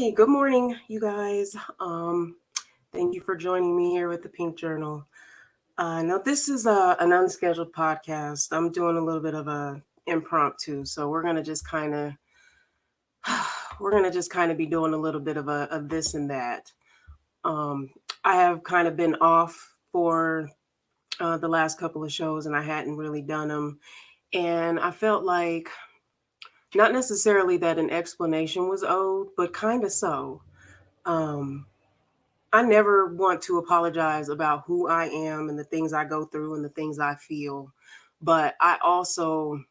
Hey, good morning, you guys. Thank you for joining me here with the Pink Journal. Now, this is an unscheduled podcast. I'm doing a little bit of a impromptu, so we're gonna just kind of be doing a little bit of a this and that. Um, I have kind of been off for the last couple of shows, and I hadn't really done them, and I felt like not necessarily that an explanation was owed, but kind of so. Um, I never want to apologize about who I am and the things I go through and the things I feel. But I also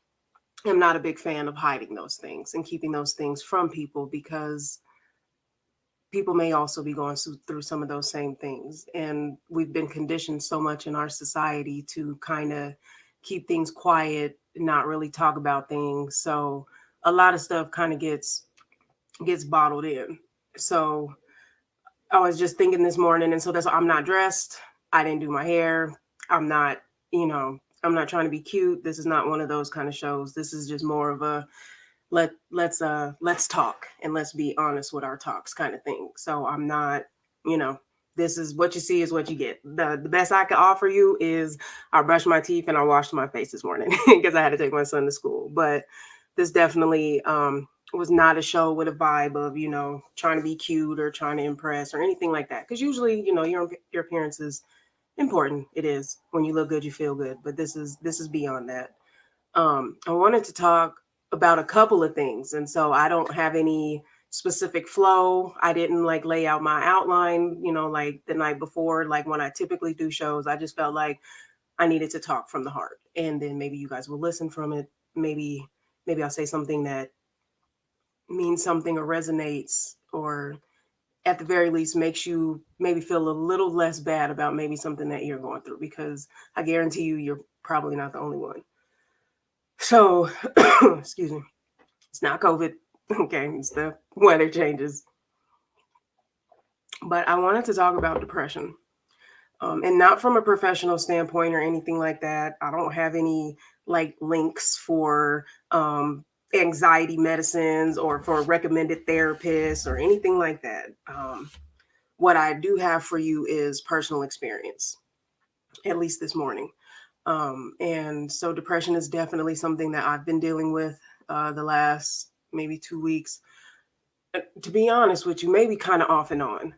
am not a big fan of hiding those things and keeping those things from people because people may also be going through some of those same things. And we've been conditioned so much in our society to kind of keep things quiet, not really talk about things. So a lot of stuff kind of gets bottled in. So I was just thinking this morning, and so that's I'm not dressed. I didn't do my hair. I'm not, I'm not trying to be cute. This is not one of those kind of shows. This is just more of a let's talk and let's be honest with our talks kind of thing. So I'm not, you know, this is what you see is what you get. The best I can offer you is I brushed my teeth and I washed my face this morning because I had to take my son to school. But this definitely was not a show with a vibe of trying to be cute or trying to impress or anything like that. Because usually your appearance is important. It is when you look good, you feel good. But this is beyond that. I wanted to talk about a couple of things, and so I don't have any specific flow. I didn't like lay out my outline, like the night before, like when I typically do shows. I just felt like I needed to talk from the heart, and then maybe you guys will listen from it. Maybe I'll say something that means something or resonates, or at the very least makes you maybe feel a little less bad about maybe something that you're going through, because I guarantee you're probably not the only one. So, excuse me. It's not COVID. Okay, it's the weather changes. But I wanted to talk about depression. And not from a professional standpoint or anything like that. I don't have any like links for anxiety medicines or for recommended therapists or anything like that. What I do have for you is personal experience, at least this morning. And so depression is definitely something that I've been dealing with the last maybe 2 weeks. To be honest with you, maybe kind of off and on.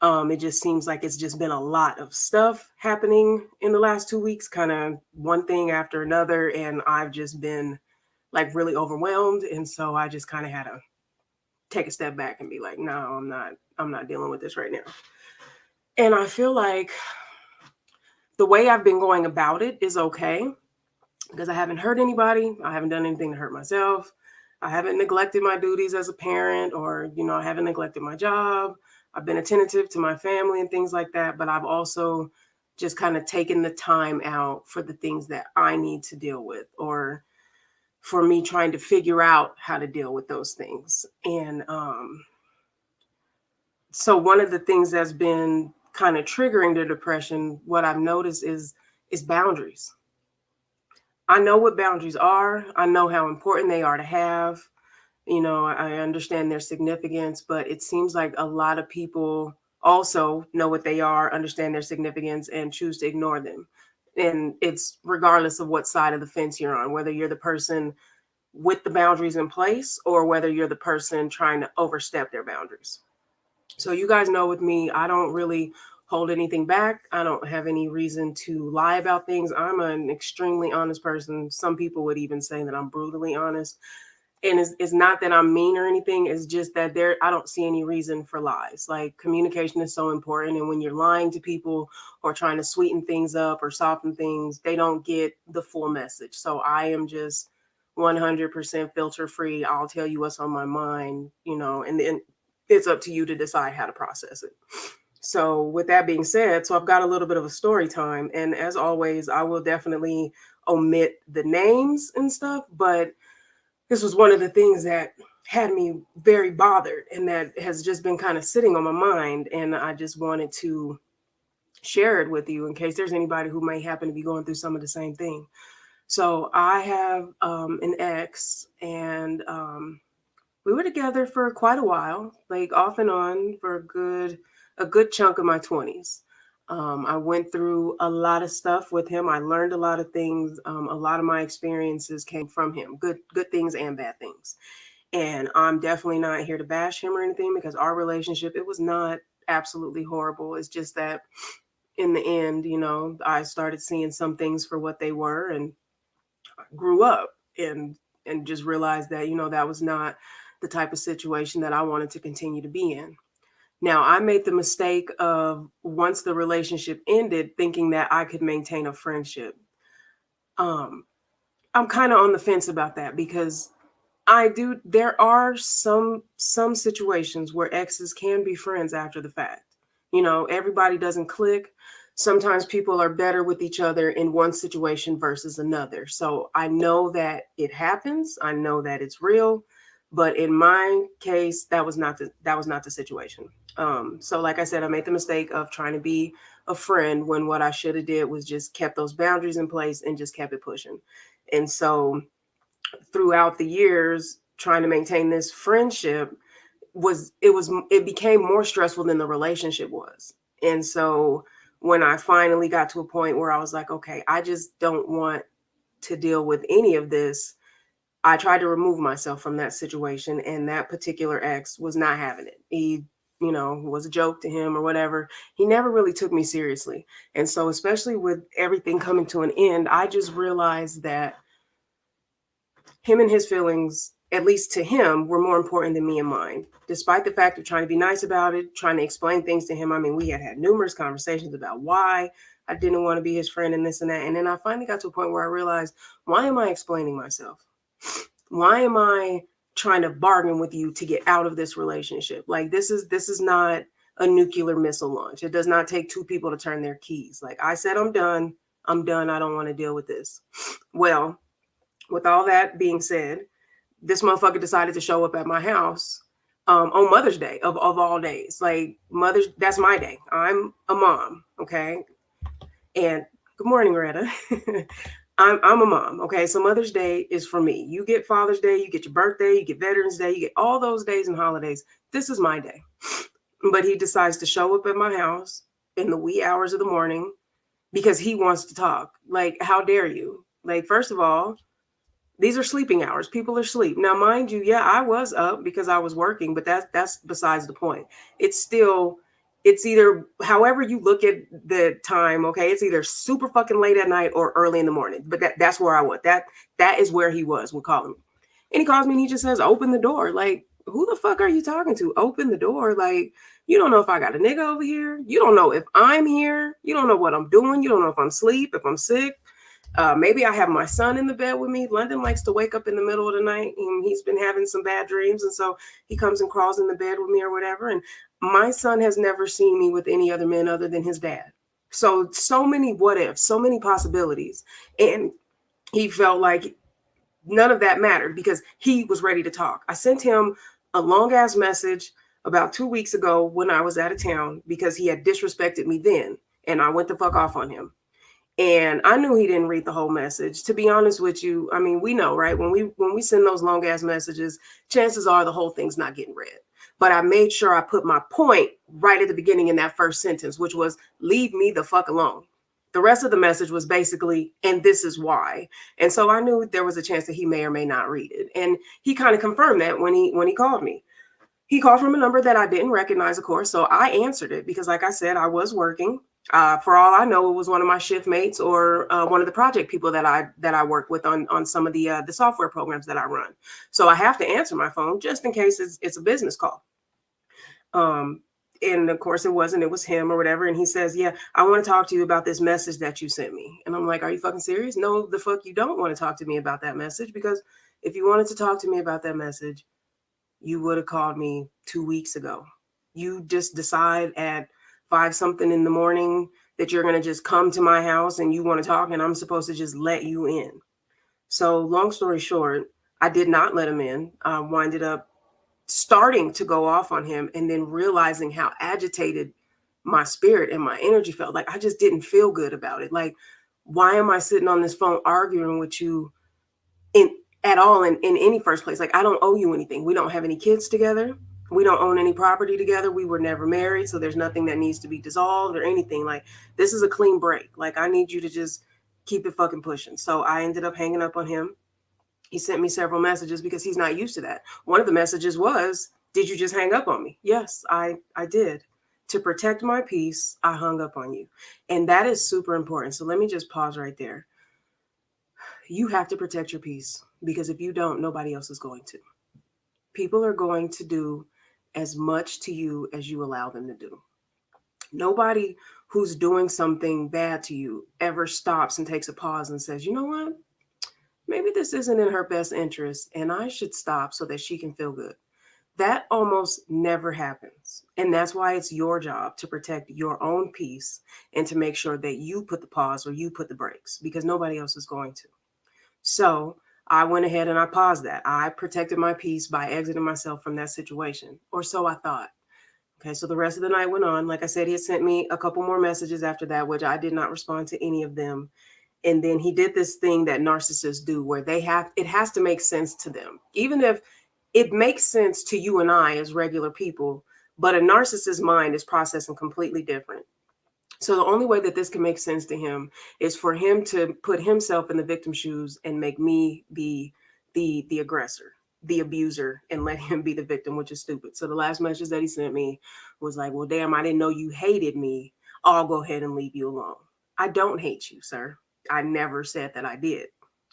It just seems like it's just been a lot of stuff happening in the last 2 weeks, kind of one thing after another, and I've just been like really overwhelmed, and so I just kind of had to take a step back and be like, no, I'm not dealing with this right now. And I feel like the way I've been going about it is okay because I haven't hurt anybody, I haven't done anything to hurt myself. I haven't neglected my duties as a parent, or I haven't neglected my job. I've been attentive to my family and things like that, but I've also just kind of taken the time out for the things that I need to deal with, or for me trying to figure out how to deal with those things. And so one of the things that's been kind of triggering the depression, what I've noticed is boundaries. I know what boundaries are. I know how important they are to have. I understand their significance, but it seems like a lot of people also know what they are, understand their significance, and choose to ignore them. And it's regardless of what side of the fence you're on, whether you're the person with the boundaries in place or whether you're the person trying to overstep their boundaries. So you guys know with me, I don't really hold anything back. I don't have any reason to lie about things. I'm an extremely honest person. Some people would even say that I'm brutally honest. And it's not that I'm mean or anything. It's just that I don't see any reason for lies. Like, communication is so important. And when you're lying to people or trying to sweeten things up or soften things, they don't get the full message. So I am just 100% filter free. I'll tell you what's on my mind, and then it's up to you to decide how to process it. So with that being said, so I've got a little bit of a story time. And as always, I will definitely omit the names and stuff, but this was one of the things that had me very bothered and that has just been kind of sitting on my mind. And I just wanted to share it with you in case there's anybody who may happen to be going through some of the same thing. So I have an ex, and We were together for quite a while, like off and on for a good chunk of my 20s. I went through a lot of stuff with him. I learned a lot of things. A lot of my experiences came from him, good things and bad things. And I'm definitely not here to bash him or anything because our relationship, it was not absolutely horrible. It's just that in the end, I started seeing some things for what they were and grew up and just realized that, that was not the type of situation that I wanted to continue to be in. Now, I made the mistake of once the relationship ended, thinking that I could maintain a friendship. Um, I'm kind of on the fence about that because there are some situations where exes can be friends after the fact. Everybody doesn't click. Sometimes people are better with each other in one situation versus another. So I know that it happens. I know that it's real, but in my case, that was not the situation. So like I said, I made the mistake of trying to be a friend when what I should have did was just kept those boundaries in place and just kept it pushing. And so throughout the years trying to maintain this friendship it became more stressful than the relationship was. And so when I finally got to a point where I was like, okay, I just don't want to deal with any of this, I tried to remove myself from that situation, and that particular ex was not having it. He was a joke to him or whatever. He never really took me seriously. And so especially with everything coming to an end, I just realized that him and his feelings, at least to him, were more important than me and mine. Despite the fact of trying to be nice about it, trying to explain things to him. I mean, we had numerous conversations about why I didn't want to be his friend and this and that. And then I finally got to a point where I realized, why am I explaining myself? Why am I trying to bargain with you to get out of this relationship? Like this is not a nuclear missile launch. It does not take two people to turn their keys. Like I said, I'm done. I'm done. I don't want to deal with this. Well, with all that being said, this motherfucker decided to show up at my house on Mother's Day of all days. Like that's my day. I'm a mom, okay? And good morning, Retta. I'm a mom, okay? So Mother's Day is for me. You get Father's Day, you get your birthday, you get Veterans Day, you get all those days and holidays. This is my day. But he decides to show up at my house in the wee hours of the morning because he wants to talk. Like, how dare you? Like, first of all, these are sleeping hours. People are asleep. Now, mind you, yeah, I was up because I was working, but that's besides the point. It's either however you look at the time, okay, it's either super fucking late at night or early in the morning. But that's where I was. That is where he was when calling me. And he calls me and he just says, open the door. Like, who the fuck are you talking to? Open the door. Like, you don't know if I got a nigga over here. You don't know if I'm here. You don't know what I'm doing. You don't know if I'm asleep, if I'm sick. Maybe I have my son in the bed with me. London likes to wake up in the middle of the night and he's been having some bad dreams. And so he comes and crawls in the bed with me or whatever. And my son has never seen me with any other men other than his dad. So many what ifs, so many possibilities. And he felt like none of that mattered because he was ready to talk. I sent him a long ass message about 2 weeks ago when I was out of town because he had disrespected me then. And I went the fuck off on him. And I knew he didn't read the whole message. To be honest with you, I mean, we know, right? When we send those long ass messages, chances are the whole thing's not getting read. But I made sure I put my point right at the beginning in that first sentence, which was leave me the fuck alone. The rest of the message was basically, and this is why. And so I knew there was a chance that he may or may not read it. And he kind of confirmed that when he called me. He called from a number that I didn't recognize, of course. So I answered it because, like I said, I was working. For all I know, it was one of my shift mates or one of the project people that I work with on some of the software programs that I run. So I have to answer my phone just in case it's a business call. And of course it wasn't. It was him or whatever. And he says, "Yeah, I want to talk to you about this message that you sent me." And I'm like, "Are you fucking serious? No, the fuck you don't want to talk to me about that message because if you wanted to talk to me about that message, you would have called me 2 weeks ago. You just decide at 5 something in the morning that you're going to just come to my house and you want to talk and I'm supposed to just let you in." So long story short, I did not let him in. I winded up starting to go off on him and then realizing how agitated my spirit and my energy felt. Like I just didn't feel good about it. Like, why am I sitting on this phone arguing with you in at all in any first place. Like, I don't owe you anything. We don't have any kids together. We don't own any property together. We were never married. So there's nothing that needs to be dissolved or anything. Like, this is a clean break. Like, I need you to just keep it fucking pushing. So I ended up hanging up on him. He sent me several messages because he's not used to that. One of the messages was, "Did you just hang up on me?" Yes, I did. To protect my peace, I hung up on you. And that is super important. So let me just pause right there. You have to protect your peace, because if you don't, nobody else is going to. People are going to do as much to you as you allow them to do. Nobody who's doing something bad to you ever stops and takes a pause and says, "You know what? Maybe this isn't in her best interest and I should stop so that she can feel good." That almost never happens. And that's why it's your job to protect your own peace and to make sure that you put the pause or you put the brakes, because nobody else is going to. So I went ahead and I paused that. I protected my peace by exiting myself from that situation, or so I thought. Okay, so the rest of the night went on. Like I said, he had sent me a couple more messages after that, which I did not respond to any of them. And then he did this thing that narcissists do where it has to make sense to them. Even if it makes sense to you and I as regular people, but a narcissist's mind is processing completely different. So the only way that this can make sense to him is for him to put himself in the victim shoes and make me be the aggressor, the abuser, and let him be the victim, which is stupid. So the last message that he sent me was like, "Well, damn, I didn't know you hated me. I'll go ahead and leave you alone." I don't hate you, sir. I never said that I did.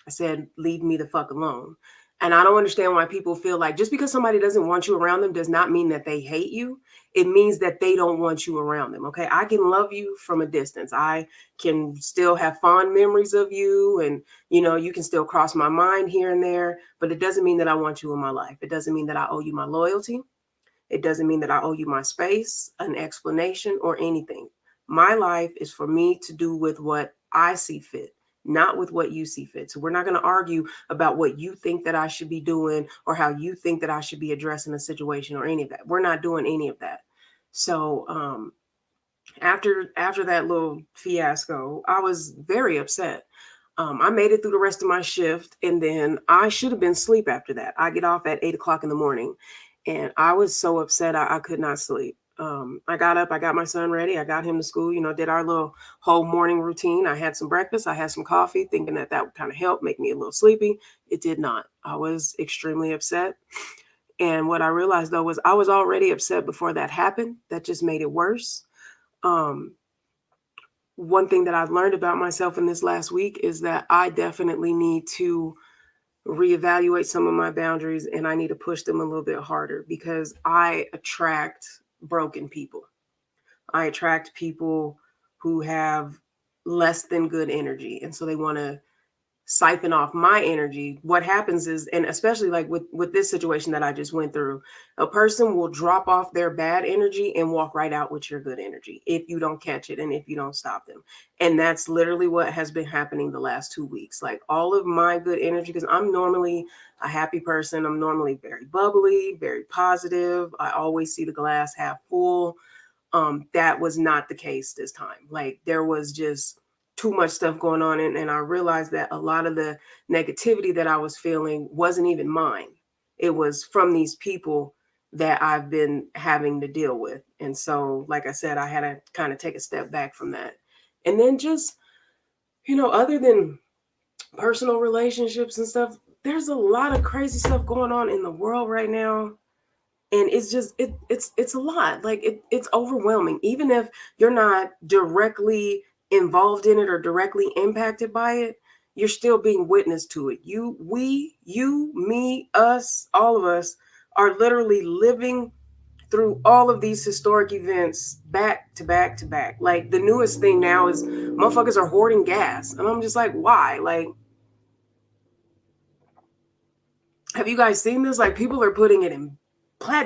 I said, "Leave me the fuck alone." And I don't understand why people feel like just because somebody doesn't want you around them does not mean that they hate you. It means that they don't want you around them. Okay. I can love you from a distance. I can still have fond memories of you. And, you can still cross my mind here and there, but it doesn't mean that I want you in my life. It doesn't mean that I owe you my loyalty. It doesn't mean that I owe you my space, an explanation, or anything. My life is for me to do with what I see fit, not with what you see fit. So we're not going to argue about what you think that I should be doing or how you think that I should be addressing a situation or any of that. We're not doing any of that. So after that little fiasco, I was very upset. I made it through the rest of my shift, and then I should have been asleep after that. I get off at 8 o'clock in the morning, and I was so upset I could not sleep. I got up, I got my son ready, I got him to school, did our little whole morning routine. I had some breakfast, I had some coffee, thinking that that would kind of help make me a little sleepy. It did not. I was extremely upset. And what I realized though was I was already upset before that happened. That just made it worse. Um, One thing that I've learned about myself in this last week is that I definitely need to reevaluate some of my boundaries, and I need to push them a little bit harder, because I attract broken people. I attract people who have less than good energy. And so they want to siphon off my energy. What happens is, and especially like with this situation that I just went through, a person will drop off their bad energy and walk right out with your good energy if you don't catch it and if you don't stop them. And that's literally what has been happening the last 2 weeks. Like, all of my good energy, because I'm normally a happy person, I'm normally very bubbly, very positive, I always see the glass half full. That was not the case this time. Like, there was just too much stuff going on, and I realized that a lot of the negativity that I was feeling wasn't even mine. It was from these people that I've been having to deal with. And so, like I said, I had to kind of take a step back from that. And then just, other than personal relationships and stuff, there's a lot of crazy stuff going on in the world right now. And it's just it's a lot. Like, it's overwhelming. Even if you're not directly involved in it or directly impacted by it, you're still being witness to it. You, me, us, all of us are literally living through all of these historic events back to back to back. Like, the newest thing now is motherfuckers are hoarding gas, and I'm just like, why? Like, have you guys seen this? Like, people are putting it in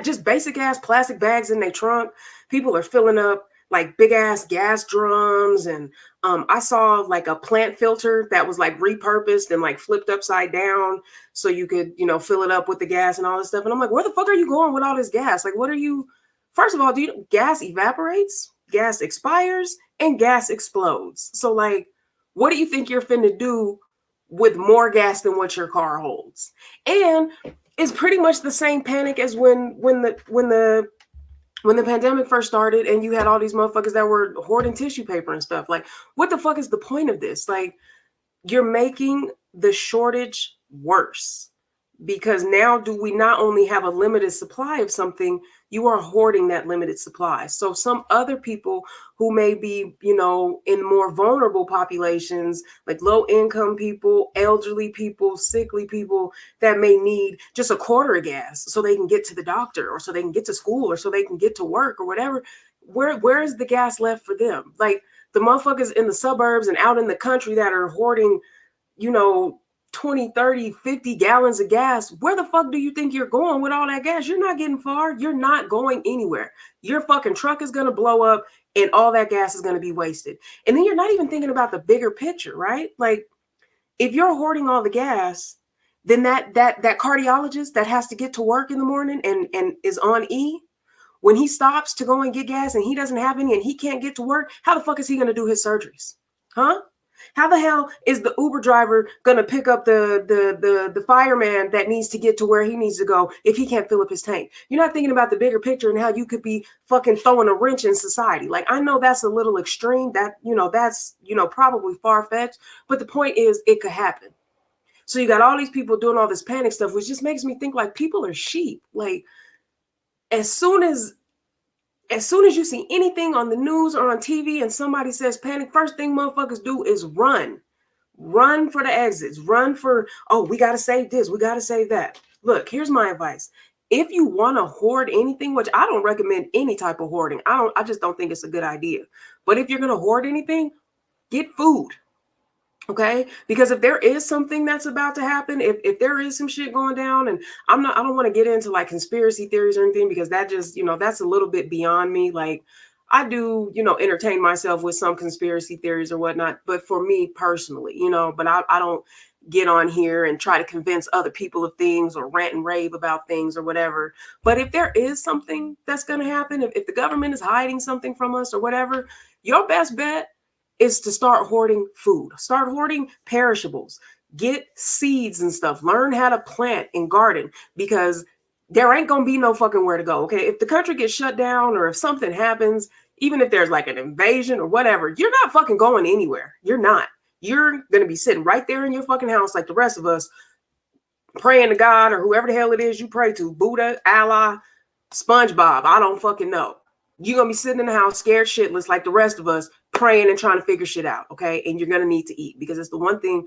just basic ass plastic bags in their trunk. People are filling up like big ass gas drums. And I saw like a plant filter that was like repurposed and like flipped upside down so you could, fill it up with the gas and all this stuff. And I'm like, where the fuck are you going with all this gas? Like, what are you, first of all, gas evaporates, gas expires, and gas explodes. So like, what do you think you're finna do with more gas than what your car holds. And it's pretty much the same panic as when the pandemic first started and you had all these motherfuckers that were hoarding tissue paper and stuff. Like, what the fuck is the point of this? Like, you're making the shortage worse, because now do we not only have a limited supply of something, you are hoarding that limited supply. So some other people who may be, in more vulnerable populations, like low income people, elderly people, sickly people, that may need just a quarter of gas so they can get to the doctor, or so they can get to school, or so they can get to work, or whatever. Where is the gas left for them? Like, the motherfuckers in the suburbs and out in the country that are hoarding, you know 20, 30, 50 gallons of gas, where the fuck do you think you're going with all that gas? You're not getting far. You're not going anywhere. Your fucking truck is going to blow up and all that gas is going to be wasted. And then you're not even thinking about the bigger picture, right? Like, if you're hoarding all the gas, then that cardiologist that has to get to work in the morning and is on E, when he stops to go and get gas and he doesn't have any and he can't get to work, how the fuck is he going to do his surgeries? Huh? How the hell is the Uber driver gonna pick up the fireman that needs to get to where he needs to go if he can't fill up his tank? You're not thinking about the bigger picture and how you could be fucking throwing a wrench in society. Like, I know that's a little extreme. That's probably far-fetched, but the point is, it could happen. So you got all these people doing all this panic stuff, which just makes me think like people are sheep. Like, as soon as you see anything on the news or on TV and somebody says panic, first thing motherfuckers do is run. Run for the exits. Run for, oh, we got to save this. We got to save that. Look, here's my advice. If you want to hoard anything, which I don't recommend any type of hoarding. I just don't think it's a good idea. But if you're going to hoard anything, get food. Okay, because if there is something that's about to happen, if there is some shit going down, and I don't want to get into like conspiracy theories or anything, because that just, that's a little bit beyond me. Like, I do, entertain myself with some conspiracy theories or whatnot, but for me personally, but I don't get on here and try to convince other people of things or rant and rave about things or whatever. But if there is something that's going to happen, if the government is hiding something from us or whatever, your best bet is to start hoarding food, start hoarding perishables, get seeds and stuff, learn how to plant and garden, because there ain't gonna be no fucking where to go. Okay, if the country gets shut down or if something happens, even if there's like an invasion or whatever, you're not fucking going anywhere. You're not. You're gonna be sitting right there in your fucking house like the rest of us, praying to God or whoever the hell it is you pray to, Buddha, Allah, SpongeBob, I don't fucking know. You're gonna be sitting in the house scared shitless like the rest of us, praying and trying to figure shit out. Okay, and you're gonna need to eat, because it's the one thing.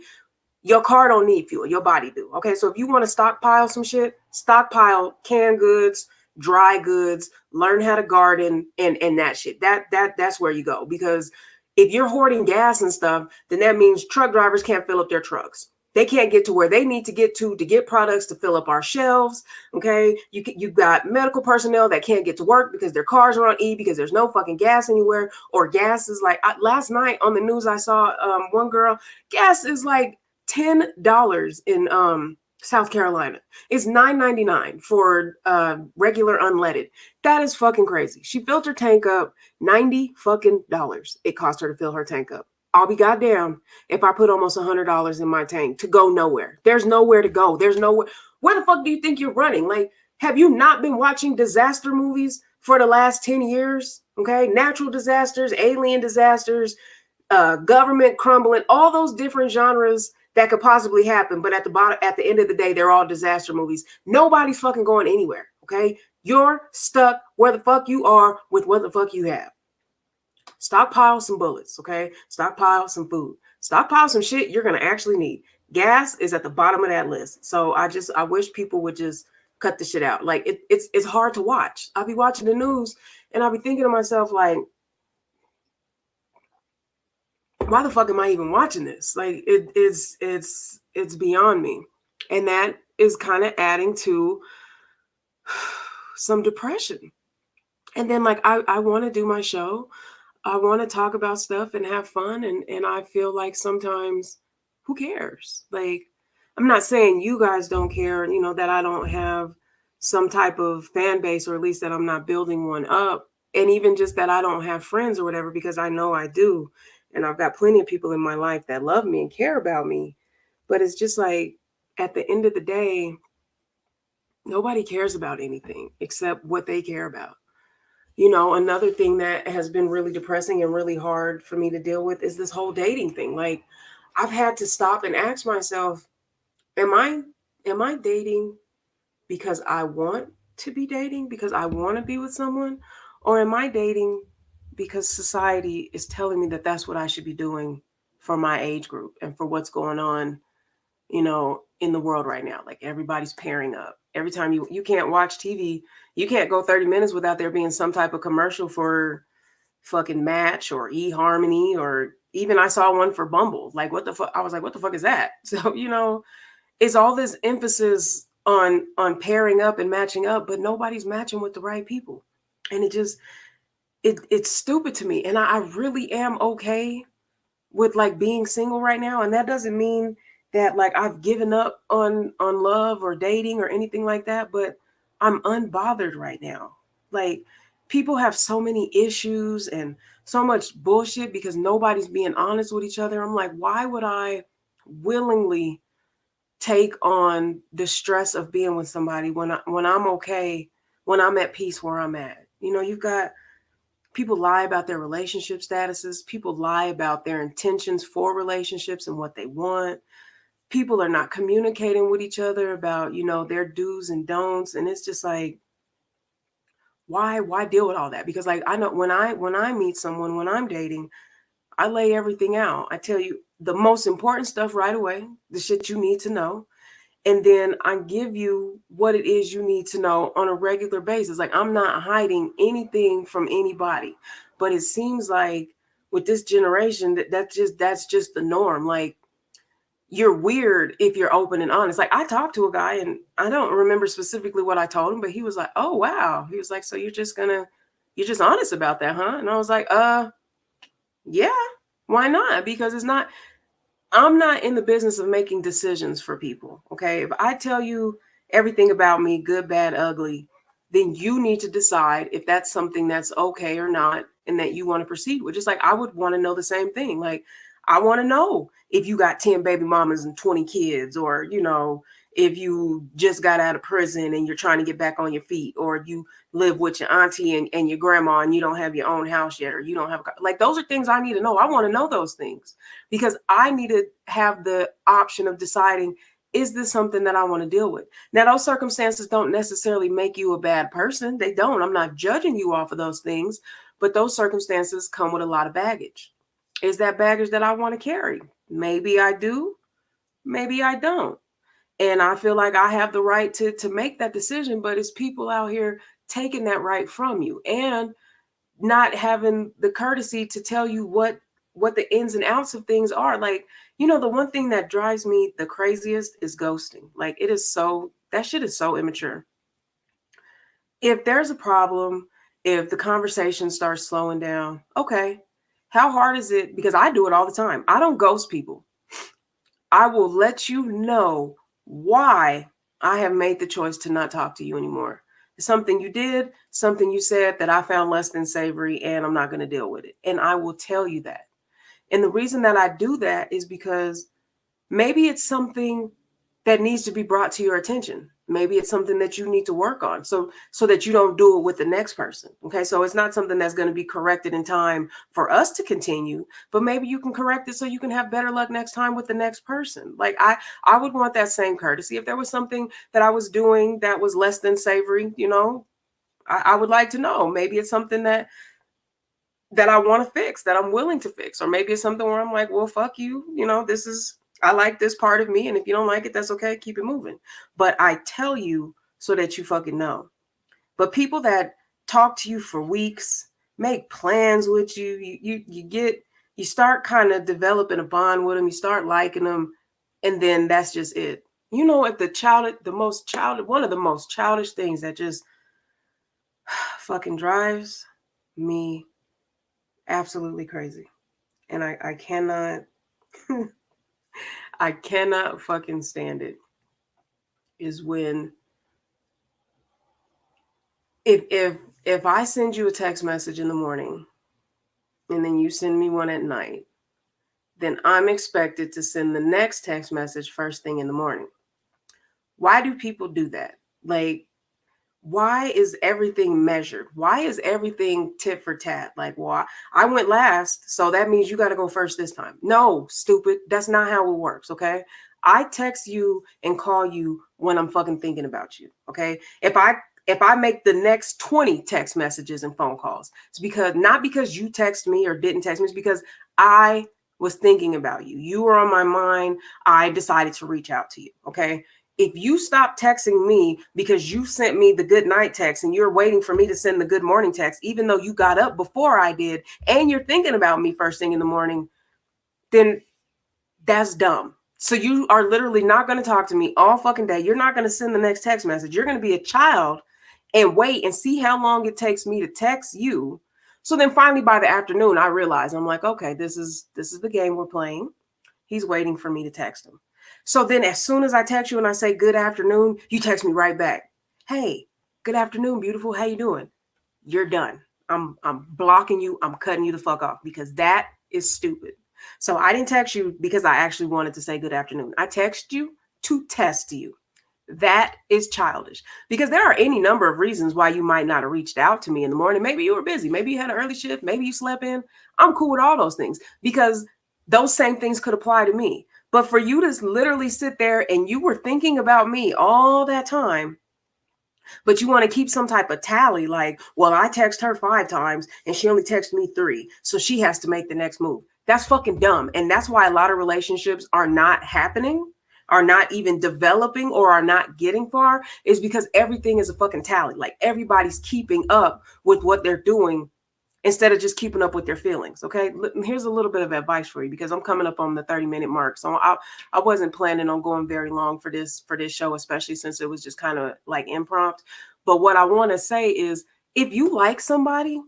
Your car don't need fuel, your body do. Okay, so if you want to stockpile some shit, stockpile canned goods, dry goods, learn how to garden, and that shit. That's where you go. Because if you're hoarding gas and stuff, then that means truck drivers can't fill up their trucks. They can't get to where they need to get products to fill up our shelves. Okay, you got medical personnel that can't get to work because their cars are on E because there's no fucking gas anywhere, or gas is like, last night on the news I saw one girl, gas is like $10 in South Carolina. It's $9.99 for regular unleaded. That is fucking crazy. She filled her tank up, $90 fucking dollars. It cost her to fill her tank up. I'll be goddamn if I put almost $100 in my tank to go nowhere. There's nowhere to go. There's nowhere. Where the fuck do you think you're running? Like, have you not been watching disaster movies for the last 10 years? Okay, natural disasters, alien disasters, government crumbling, all those different genres that could possibly happen. But at the end of the day, they're all disaster movies. Nobody's fucking going anywhere. Okay, you're stuck where the fuck you are with what the fuck you have. Stockpile some bullets, okay? Stockpile some food. Stockpile some shit you're gonna actually need. Gas is at the bottom of that list. So I wish people would just cut the shit out. Like, it's hard to watch. I'll be watching the news and I'll be thinking to myself, like, why the fuck am I even watching this? Like, it's beyond me. And that is kind of adding to some depression. And then, like, I want to do my show. I want to talk about stuff and have fun. And I feel like sometimes, who cares? Like, I'm not saying you guys don't care, that I don't have some type of fan base, or at least that I'm not building one up. And even just that I don't have friends or whatever, because I know I do. And I've got plenty of people in my life that love me and care about me. But it's just like at the end of the day, nobody cares about anything except what they care about. Another thing that has been really depressing and really hard for me to deal with is this whole dating thing. Like, I've had to stop and ask myself, am I dating because I want to be dating, because I want to be with someone, or am I dating because society is telling me that that's what I should be doing for my age group and for what's going on, in the world right now. Like, everybody's pairing up. Every time you can't watch TV, you can't go 30 minutes without there being some type of commercial for fucking Match or eHarmony, or even I saw one for Bumble. Like, what the fuck? I was like, what the fuck is that? So, it's all this emphasis on pairing up and matching up, but nobody's matching with the right people. And it's stupid to me. And I really am okay with like being single right now. And that doesn't mean that like I've given up on love or dating or anything like that, but I'm unbothered right now. Like, people have so many issues and so much bullshit because nobody's being honest with each other. I'm like, why would I willingly take on the stress of being with somebody when I'm okay, when I'm at peace where I'm at? You've got people lie about their relationship statuses, people lie about their intentions for relationships and what they want. People are not communicating with each other about, their do's and don'ts, and it's just like, why deal with all that? Because like, I know when I meet someone, when I'm dating, I lay everything out. I tell you the most important stuff right away, the shit you need to know. And then I give you what it is you need to know on a regular basis. Like, I'm not hiding anything from anybody. But it seems like with this generation that's just the norm. Like, you're weird if you're open and honest. Like, I talked to a guy and I don't remember specifically what I told him, but he was like, "Oh wow." He was like, "So you're just honest about that, huh?" And I was like, yeah, why not? Because I'm not in the business of making decisions for people. Okay. If I tell you everything about me, good, bad, ugly, then you need to decide if that's something that's okay or not and that you want to proceed with. Just like I would want to know the same thing. Like, I want to know if you got 10 baby mamas and 20 kids, or, if you just got out of prison and you're trying to get back on your feet, or if you live with your auntie and your grandma and you don't have your own house yet, or you don't have like, those are things I need to know. I want to know those things because I need to have the option of deciding, is this something that I want to deal with? Now, those circumstances don't necessarily make you a bad person. They don't. I'm not judging you off of those things, but those circumstances come with a lot of baggage. Is that baggage that I want to carry? Maybe I do, maybe I don't. And I feel like I have the right to make that decision, but it's people out here taking that right from you and not having the courtesy to tell you what the ins and outs of things are. Like, the one thing that drives me the craziest is ghosting. Like, that shit is so immature. If there's a problem, if the conversation starts slowing down, okay, how hard is it? Because I do it all the time. I don't ghost people. I will let you know why I have made the choice to not talk to you anymore. Something you did, something you said that I found less than savory, and I'm not going to deal with it. And I will tell you that. And the reason that I do that is because maybe it's something that needs to be brought to your attention. Maybe it's something that you need to work on so that you don't do it with the next person. Okay? So it's not something that's going to be corrected in time for us to continue, but maybe you can correct it so you can have better luck next time with the next person. Like, I would want that same courtesy. If there was something that I was doing that was less than savory, I would like to know. Maybe it's something that I want to fix, that I'm willing to fix. Or maybe it's something where I'm like, well, fuck you. I like this part of me. And if you don't like it, that's okay. Keep it moving. But I tell you so that you fucking know. But people that talk to you for weeks, make plans with you, you start kind of developing a bond with them, you start liking them, and then that's just it. At one of the most childish things that just fucking drives me absolutely crazy. And I cannot I cannot fucking stand it, is when if I send you a text message in the morning and then you send me one at night, then I'm expected to send the next text message first thing in the morning. Why do people do that? Like, why is everything measured? Why is everything tit for tat? Like, why I went last, so that means you got to go first this time. No, stupid. That's not how it works. Okay. I text you and call you when I'm fucking thinking about you. Okay. If I make the next 20 text messages and phone calls, it's because not because you text me or didn't text me, it's because I was thinking about you. You were on my mind. I decided to reach out to you. Okay. If you stop texting me because you sent me the good night text and you're waiting for me to send the good morning text, even though you got up before I did and you're thinking about me first thing in the morning, then that's dumb. So you are literally not going to talk to me all fucking day. You're not going to send the next text message. You're going to be a child and wait and see how long it takes me to text you. So then finally by the afternoon, I realize I'm like, okay, this is the game we're playing. He's waiting for me to text him. So then as soon as I text you and I say good afternoon, you text me right back. Hey, good afternoon, beautiful. How you doing? You're done. I'm blocking you. I'm cutting you the fuck off because that is stupid. So I didn't text you because I actually wanted to say good afternoon. I text you to test you. That is childish because there are any number of reasons why you might not have reached out to me in the morning. Maybe you were busy. Maybe you had an early shift. Maybe you slept in. I'm cool with all those things because those same things could apply to me. But for you to literally sit there and you were thinking about me all that time, but you want to keep some type of tally like, well, I text her 5 times and she only texted me 3. So she has to make the next move. That's fucking dumb. And that's why a lot of relationships are not happening, are not even developing, or are not getting far, is because everything is a fucking tally. Like everybody's keeping up with what they're doing instead of just keeping up with their feelings. Okay. Here's a little bit of advice for you because I'm coming up on the 30-minute mark. So I wasn't planning on going very long for this show, especially since it was just kind of like impromptu. But what I want to say is if you like somebody,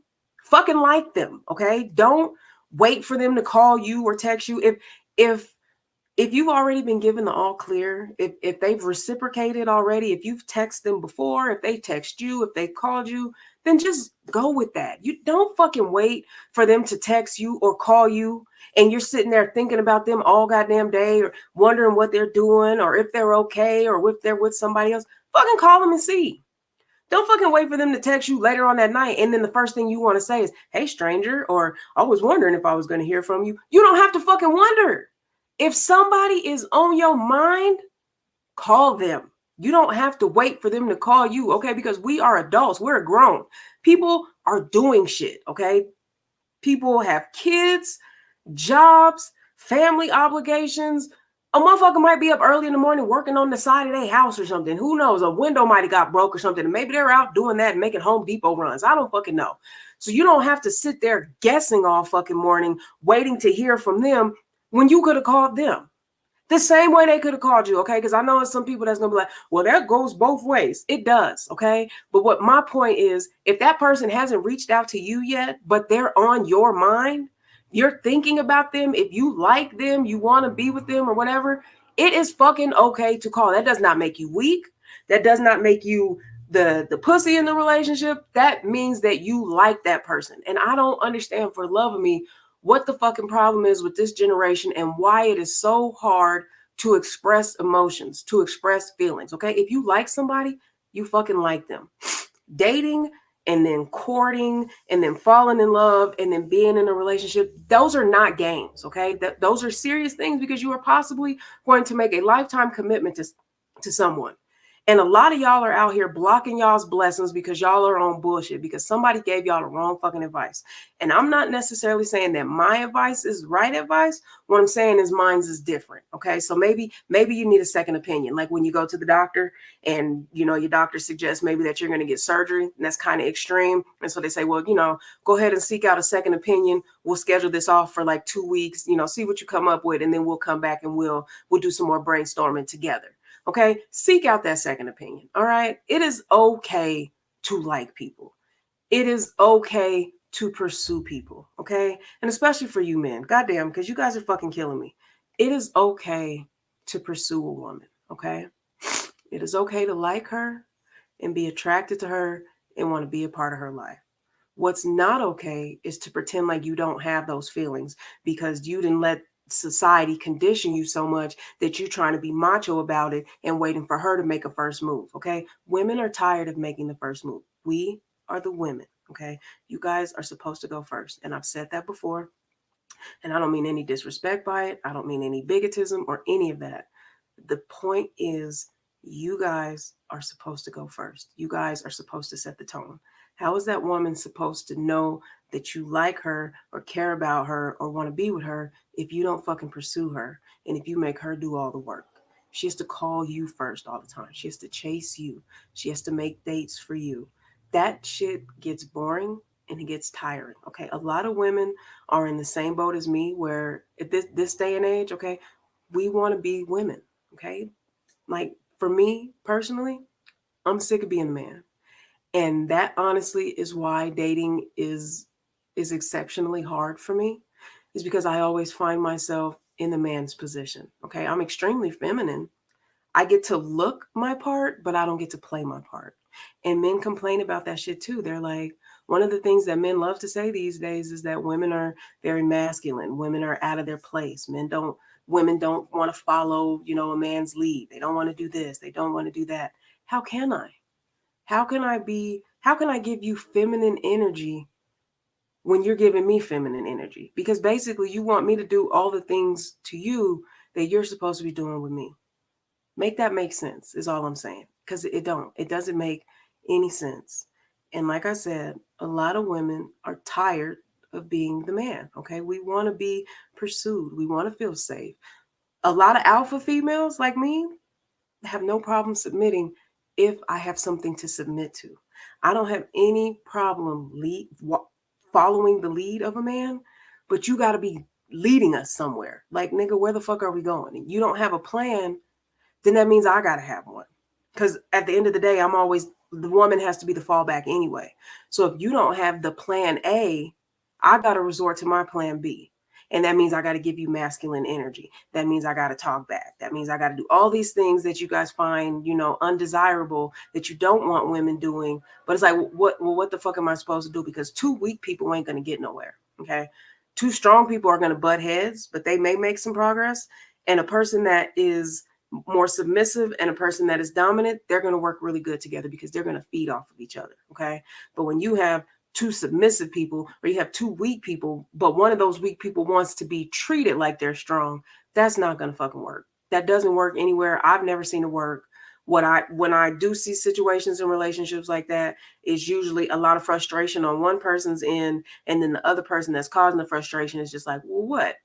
fucking like them. Okay. Don't wait for them to call you or text you. If you've already been given the all clear, if they've reciprocated already, if you've texted them before, if they text you, if they called you, then just go with that. You don't fucking wait for them to text you or call you and you're sitting there thinking about them all goddamn day or wondering what they're doing or if they're okay or if they're with somebody else. Fucking call them and see. Don't fucking wait for them to text you later on that night. And then the first thing you want to say is, hey, stranger, or I was wondering if I was going to hear from you. You don't have to fucking wonder. If somebody is on your mind, call them. You don't have to wait for them to call you, okay? Because we are adults. We're grown. People are doing shit, okay? People have kids, jobs, family obligations. A motherfucker might be up early in the morning working on the side of their house or something. Who knows? A window might have got broke or something. And maybe they're out doing that and making Home Depot runs. I don't fucking know. So you don't have to sit there guessing all fucking morning, waiting to hear from them when you could have called them. The same way they could have called you, okay? Because I know it's some people that's going to be like, well, that goes both ways. It does, okay? But what my point is, if that person hasn't reached out to you yet, but they're on your mind, you're thinking about them, if you like them, you want to be with them or whatever, it is fucking okay to call. That does not make you weak. That does not make you the pussy in the relationship. That means that you like that person. And I don't understand for the love of me what the fucking problem is with this generation and why it is so hard to express emotions, to express feelings. Okay. If you like somebody, you fucking like them. Dating and then courting and then falling in love and then being in a relationship, those are not games. Okay. Those are serious things because you are possibly going to make a lifetime commitment to someone. And a lot of y'all are out here blocking y'all's blessings because y'all are on bullshit because somebody gave y'all the wrong fucking advice. And I'm not necessarily saying that my advice is right advice. What I'm saying is mine's is different. Okay. So maybe you need a second opinion. Like when you go to the doctor and, you know, your doctor suggests maybe that you're going to get surgery and that's kind of extreme. And so they say, well, you know, go ahead and seek out a second opinion. We'll schedule this off for like 2 weeks, you know, see what you come up with. And then we'll come back and we'll do some more brainstorming together. Okay. Seek out that second opinion. All right. It is okay to like people. It is okay to pursue people. Okay. And especially for you men, goddamn, because you guys are fucking killing me. It is okay to pursue a woman. Okay. It is okay to like her and be attracted to her and want to be a part of her life. What's not okay is to pretend like you don't have those feelings because you didn't let society condition you so much that you're trying to be macho about it and waiting for her to make a first move. Okay. Women are tired of making the first move. We are the women. Okay. You guys are supposed to go first. And I've said that before. And I don't mean any disrespect by it. I don't mean any bigotism or any of that. The point is, you guys are supposed to go first. You guys are supposed to set the tone. How is that woman supposed to know that you like her or care about her or want to be with her if you don't fucking pursue her and if you make her do all the work? She has to call you first all the time. She has to chase you. She has to make dates for you. That shit gets boring and it gets tiring. Okay. A lot of women are in the same boat as me where at this day and age, okay, we want to be women. Okay. Like for me personally, I'm sick of being a man. And that honestly is why dating is exceptionally hard for me, is because I always find myself in the man's position. Okay. I'm extremely feminine. I get to look my part, but I don't get to play my part. And men complain about that shit too. They're like, one of the things that men love to say these days is that women are very masculine. Women are out of their place. Women don't want to follow, a man's lead. They don't want to do this. They don't want to do that. How can I? How can I give you feminine energy when you're giving me feminine energy? Because basically you want me to do all the things to you that you're supposed to be doing with me. Make that make sense is all I'm saying. Because it doesn't make any sense. And like I said, a lot of women are tired of being the man. Okay. We want to be pursued. We want to feel safe. A lot of alpha females like me have no problem submitting if I have something to submit to. I don't have any problem following the lead of a man, but you got to be leading us somewhere. Like, nigga, where the fuck are we going? And you don't have a plan, then that means I got to have one. Because at the end of the day, the woman has to be the fallback anyway. So if you don't have the plan A, I got to resort to my plan B. And that means I got to give you masculine energy. That means I got to talk back. That means I got to do all these things that you guys find, undesirable, that you don't want women doing. But it's like, what the fuck am I supposed to do? Because two weak people ain't going to get nowhere. Okay. Two strong people are going to butt heads, but they may make some progress. And a person that is more submissive and a person that is dominant, they're going to work really good together because they're going to feed off of each other. Okay. But when you have two submissive people or you have two weak people, but one of those weak people wants to be treated like they're strong, that's not going to fucking work. That doesn't work anywhere. I've never seen it work. When I do see situations in relationships like that, it's usually a lot of frustration on one person's end, and then the other person that's causing the frustration is just like, well,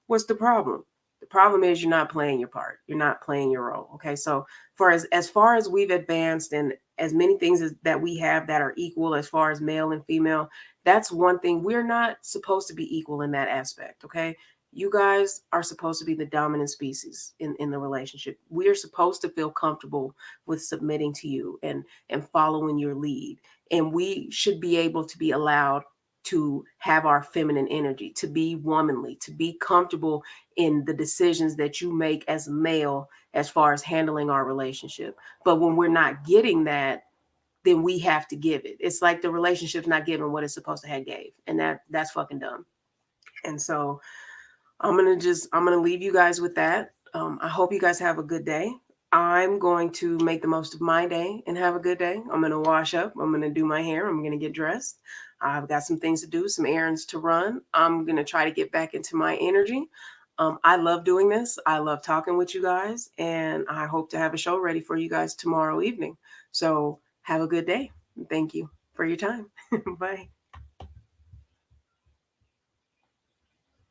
what's the problem? The problem is you're not playing your part. You're not playing your role. Okay. So for as far as we've advanced and as many things that we have that are equal as far as male and female, that's one thing. We're not supposed to be equal in that aspect. Okay. You guys are supposed to be the dominant species in the relationship. We are supposed to feel comfortable with submitting to you and following your lead. And we should be able to be allowed to have our feminine energy, to be womanly, to be comfortable in the decisions that you make as a male as far as handling our relationship. But when we're not getting that, then we have to give it. It's like the relationship's not giving what it's supposed to have gave. And that's fucking dumb. And so I'm gonna leave you guys with that. I hope you guys have a good day. I'm going to make the most of my day and have a good day. I'm gonna wash up. I'm gonna do my hair. I'm gonna get dressed. I've got some things to do, some errands to run. I'm gonna try to get back into my energy. I love doing this. I love talking with you guys, and I hope to have a show ready for you guys tomorrow evening. So have a good day. Thank you for your time. Bye.